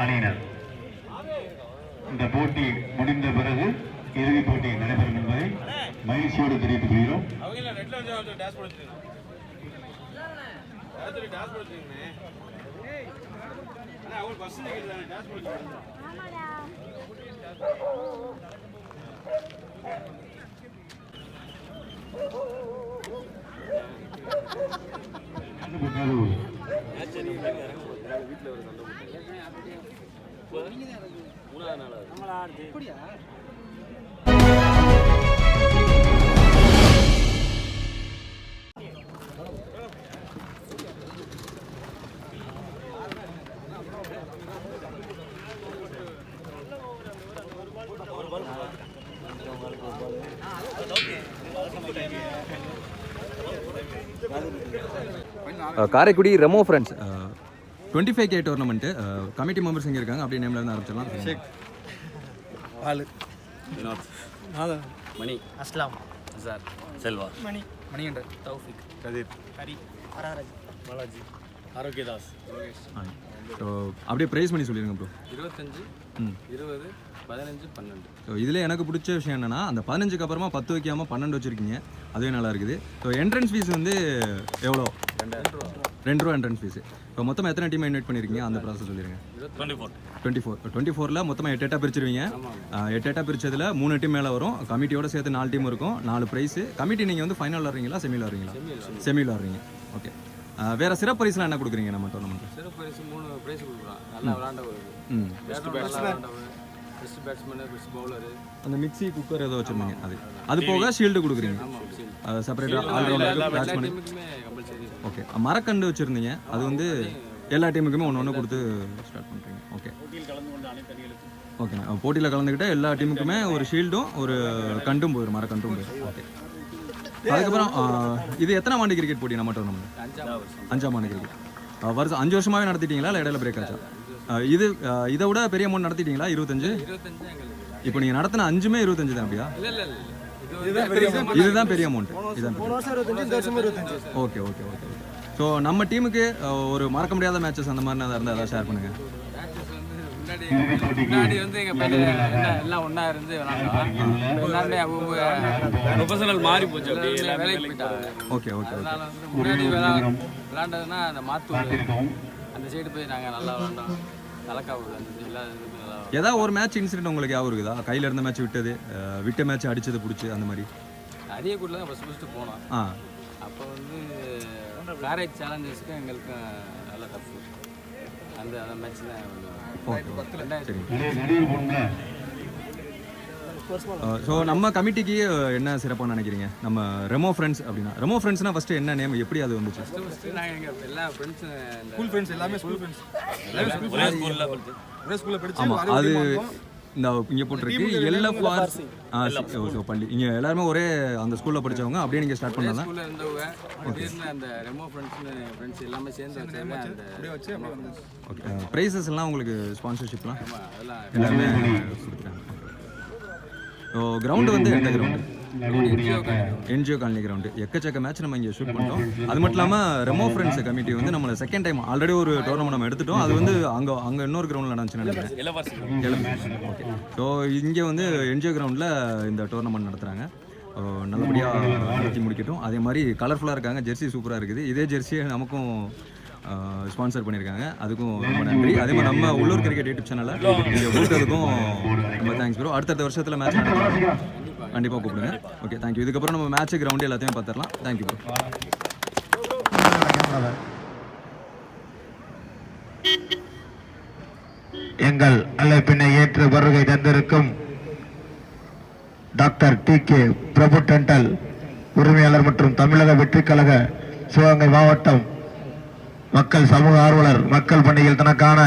அணியினர். இந்த போட்டி முடிந்த பிறகு இறுதிப் போட்டி நடைபெறும் என்பதை மகிழ்ச்சியோடு தெரிவித்துக் கொள்கிறோம். Karaikudi Remo friends 25K tournament committee members இங்கே இருக்காங்க. அப்படியே நேம்ல இருந்து ஆரம்பிச்சிடலாம். ஷேக் ஆலு வினோத் மணி அஸ்லாம் அசார் செல்வா மணிகண்டன் தௌஃபிக் கதிர் ஹரி அரராஜ் பாலாஜி ஆரோக்கியதாஸ் ஸோ அப்படியே ப்ரைஸ் பண்ணி சொல்லிடுங்க ப்ரோ. 25 20 15 12. ஸோ இதில் எனக்கு பிடிச்ச விஷயம் என்னென்னா அந்த 15க்கு அப்புறமா 10 வைக்காமல் 12 வச்சுருக்கீங்க. அதுவே நல்லா இருக்குது. ஸோ என்ட்ரன்ஸ் ஃபீஸ் வந்து எவ்வளோ? 2 ரூபா என்ட்ரன்ஸ் ஃபீஸ். இப்போ மொத்தமாக எத்தனை டீம் இன்வைட் பண்ணியிருக்கீங்க அந்த ப்ராசஸ் சொல்லிடுங்க. 24 மொத்தமாக 8 பிரிச்சிருவீங்க. 8 பிரிச்சதில் 3 டீம் மேலே வரும். கமிட்டியோட சேர்த்து 4 டீம் இருக்கும். 4 ப்ரைஸு. கமிட்டி நீங்கள் வந்து ஃபைனல் வர்றீங்களா செமியில் வர்றீங்களா? செமியில் வர்றீங்க. ஓகே. வேறு சிறப்பு பரிசுலாம் என்ன கொடுக்குறீங்க நம்ம டோர்னமெண்ட்டில்? சிறப்பு பரிசு 3 பிரைஸ் கொடுக்குறோம். நல்லா விளாண்டவர், பெஸ்ட் பேட்ஸ்மேன், பெஸ்ட் பவுலரு, அந்த மிக்ஸி குக்கர் ஏதோ வச்சுருந்தீங்க அது போக ஷீல்டு கொடுக்குறீங்க. செப்பரேட்டாக ஆல்ரவுண்டருக்கு பேட்ஸ்மேன். ஓகே. மரக்கண்டு வச்சுருந்தீங்க. அது வந்து எல்லா டீமுக்குமே ஒன்று கொடுத்து ஸ்டார்ட் பண்ணுறீங்க. ஓகே ஓகேண்ணா. போட்டியில் கலந்துக்கிட்ட எல்லா டீமுக்குமே ஒரு ஷீல்டும் ஒரு கண்டும் போயிடும், மரக்கண்டும் போயிடும். ஓகே. அதுக்கப்புறம் இது எத்தனை ஆண்டு கிரிக்கெட் போட்டி நம்ம டோர்னமெண்ட்? 5ஆம் ஆண்டு கிரிக்கெட். வருஷம் 5 வருஷமாகவே நடத்திட்டீங்களா இல்லை இடையில பிரேக் ஆச்சா? இதை விட பெரிய அமௌண்ட் நடத்திட்டீங்களா? 25. இப்போ நீங்கள் நடத்தின 5மே 25 தான் அப்படியா? இதுதான் பெரிய அமௌண்ட். இதுதான். Okay okay okay. ஸோ நம்ம டீமுக்கு ஒரு மறக்க முடியாத மேட்சஸ் அந்த மாதிரி இருந்தால் ஏதாவது ஷேர் பண்ணுங்கள். முன்னாடி வந்து எங்கள் பையன் எல்லாம் ஒன்றா இருந்து எல்லாருமே ப்ரொஃபஷனல் மாறி போச்சு. அப்படியே வேலைக்கு போயிட்டாங்க. Okay okay. அதனால வந்து முன்னாடி விளாண்டதுன்னா அந்த மாத்தூர் அந்த சைடு போய் நாங்கள் நல்லா விளாண்டோம். தலைக்காவூர் அந்த எல்லா இதுக்கும் நல்லா. ஏதாவது ஒரு மேட்ச் இன்சிடென்ட் உங்களுக்கு ஞாபகம் இருக்குதா? கையில் இருந்த மேட்ச் விட்ட மேட்ச் அடிச்சது பிடிச்சி அந்த மாதிரி? அரியக்கூட்டில் தான் ஃபஸ்ட்டு போனோம். அப்போ வந்து காரேஜ் சேலஞ்சர்ஸுக்கும் எங்களுக்கும் நல்லா டஃப். அந்த மேட்ச் தான். ஸோ நம்ம கமிட்டிக்கு என்ன சிறப்பாக நினைக்கிறீங்க? நம்ம ரெமோ ஃப்ரெண்ட்ஸ் அப்படின்னா ரெமோ ஃப்ரெண்ட்ஸ்னா ஃபஸ்ட்டு என்ன நேம், எப்படி அது வந்துச்சு? ஃபஸ்ட்டு நாங்கள் எங்கள் எல்லா ஃப்ரெண்ட்ஸும் ஸ்கூல் ஃப்ரெண்ட்ஸ் எல்லாமே ஸ்கூல் ஃப்ரெண்ட்ஸ் ஒரே ஸ்கூலில் படிச்சு. ஆமாம். அது இந்த இங்கே போட்டிருக்கு எல்எஃப்ஆர் பள்ளி. இங்கே எல்லாருமே ஒரே அந்த ஸ்கூலில் படித்தவங்க. அப்படியே நீங்கள் ஸ்டார்ட் பண்ணலாம். ஸ்கூலில் இருந்தவங்க அந்த ரெமோ ஃப்ரெண்ட்ஸ் எல்லாமே சேர்ந்து ஓகே. ப்ரைஸஸ் எல்லாம் உங்களுக்கு ஸ்பான்சர்ஷிப்லாம் எல்லாமே கொடுக்குறாங்க. ஸோ கிரவுண்டு வந்து எந்த கிரவுண்டு? NGO colony ground. எக்கச்சக்க மேட்ச் நம்ம இங்கே ஷூட் பண்ணிட்டோம். அது மட்டும் இல்லாமல் ரெமோ ஃப்ரெண்ட்ஸ் கமிட்டி வந்து நம்மளை செகண்ட் டைம் ஆல்ரெடி ஒரு டோர்னமெண்ட் நம்ம எடுத்துட்டோம். அது வந்து அங்கே இன்னொரு கிரவுண்டில் நடந்துச்சுன்னு நினைக்கிறேன். ஓகே. ஸோ இங்கே வந்து என்ஜிஓ கிரவுண்டில் இந்த டோர்னமெண்ட் நடத்துகிறாங்க. நல்லபடியாக நடத்தி முடிக்கட்டும். அதே மாதிரி கலர்ஃபுல்லாக இருக்காங்க. ஜெர்சி சூப்பராக இருக்குது. இதே ஜெர்சியை நமக்கும் ஸ்பான்சர் பண்ணியிருக்காங்க. அதுக்கும் ரொம்ப நன்றி. அதே மாதிரி நம்ம உள்ளூர் கிரிக்கெட் யூடியூப் சேனலில் இங்கே கூப்பிட்டதுக்கும் ரொம்ப தேங்க்ஸ் ப்ரோ. அடுத்தடுத்த வருஷத்தில் மேட்ச் நடக்கும். கண்டிப்பாக கூப்பிடுங்க. Okay, thank you. இதுக்கப்புறம் நம்ம மேட்ச் கிரவுண்டு எல்லாத்தையும் பார்த்துடலாம். Thank you bro. எங்கள் அழைப்பினை ஏற்று வருகை தந்திருக்கும் டாக்டர் TK பிரபு டென்டல் உரிமையாளர் மற்றும் தமிழக வெற்றி கழக சிவகங்கை மாவட்டம் மக்கள் சமூக ஆர்வலர், மக்கள் பணியில் தனக்கான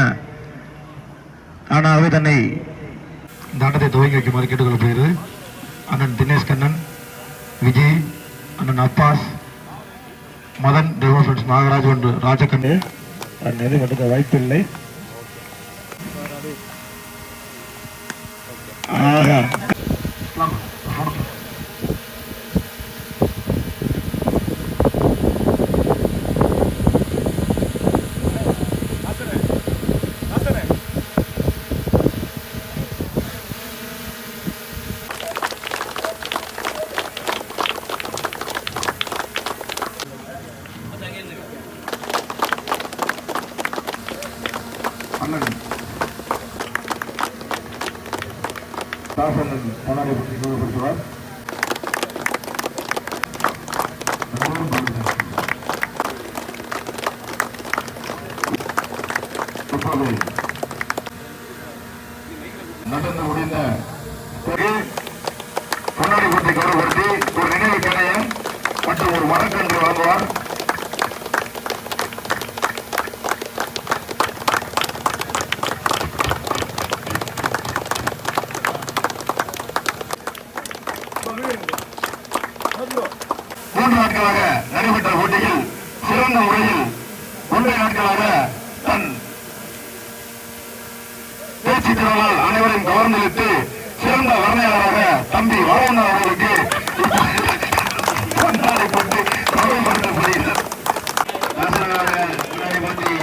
ஆனாவே தன்னை இந்த ஆட்டத்தை துவங்கி வைக்குமாறு கேட்டுக்கொள்ளப்படுகிறது. அண்ணன் தினேஷ் கண்ணன், விஜய், அண்ணன் அப்பாஸ், மதன், தேவஃப்ரெண்ட்ஸ் நாகராஜ் ஒன்று ராஜகண்ணு எதுவும் எடுக்க வாய்ப்பில்லை. அண்ணன் தாசண்ணன் பொன்னாடை பற்றி நிறுவப்படுத்துவார். இப்போது நடந்து முடிந்த பொன்னாடி போட்டி கௌரவப்படுத்தி ஒரு நினைவு கேடயம் மற்றும் ஒரு மரக்கன்று வழங்குவார். மூன்று நாட்களாக நடைபெற்ற போட்டியில் சிறந்த முறையில் 1 நாட்களாக தன் பேச்சு திறனால் அனைவரையும் கவர்ந்தளித்து சிறந்த வர்ணையாளராக தம்பி வாழவண்ணன் அவர்களுக்கு கொண்டாடப்பட்டு கௌரவப்படுத்தப்படுகிறார். முன்னாடி பற்றி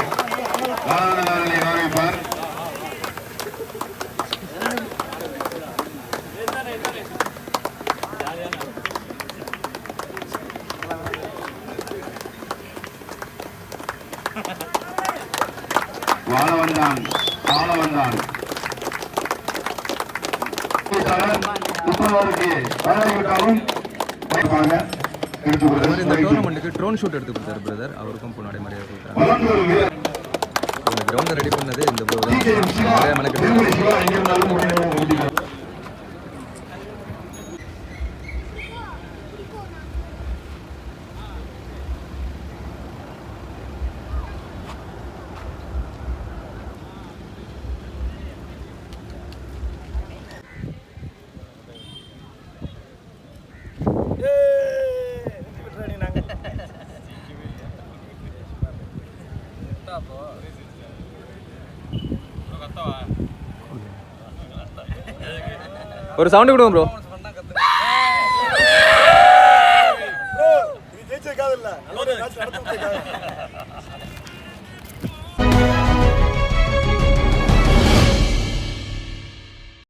வாழவண்ணன் அவர்களை வரவேற்பார். வாழவந்தான் இப்போவருக்கு தயாரிவிட்டாலும் இந்த டோர்னமெண்ட்டுக்கு ட்ரோன் ஷூட் எடுத்து கொடுத்தாரு பிரதர், அவருக்கும் பொன்னாடை மரியாதை கொடுத்தாரு. இந்த கிரவுண்டை ரெடி பண்ணது இந்த ப்ரோ தான், நிறைய மெனக்கெட்டு. ஒரு சவுண்ட் கொடுங்க ப்ரோ. இது ஜெயிச்சதுக்காக இல்ல, நல்ல ஒரு மேட்ச் நடத்துறதுக்காக.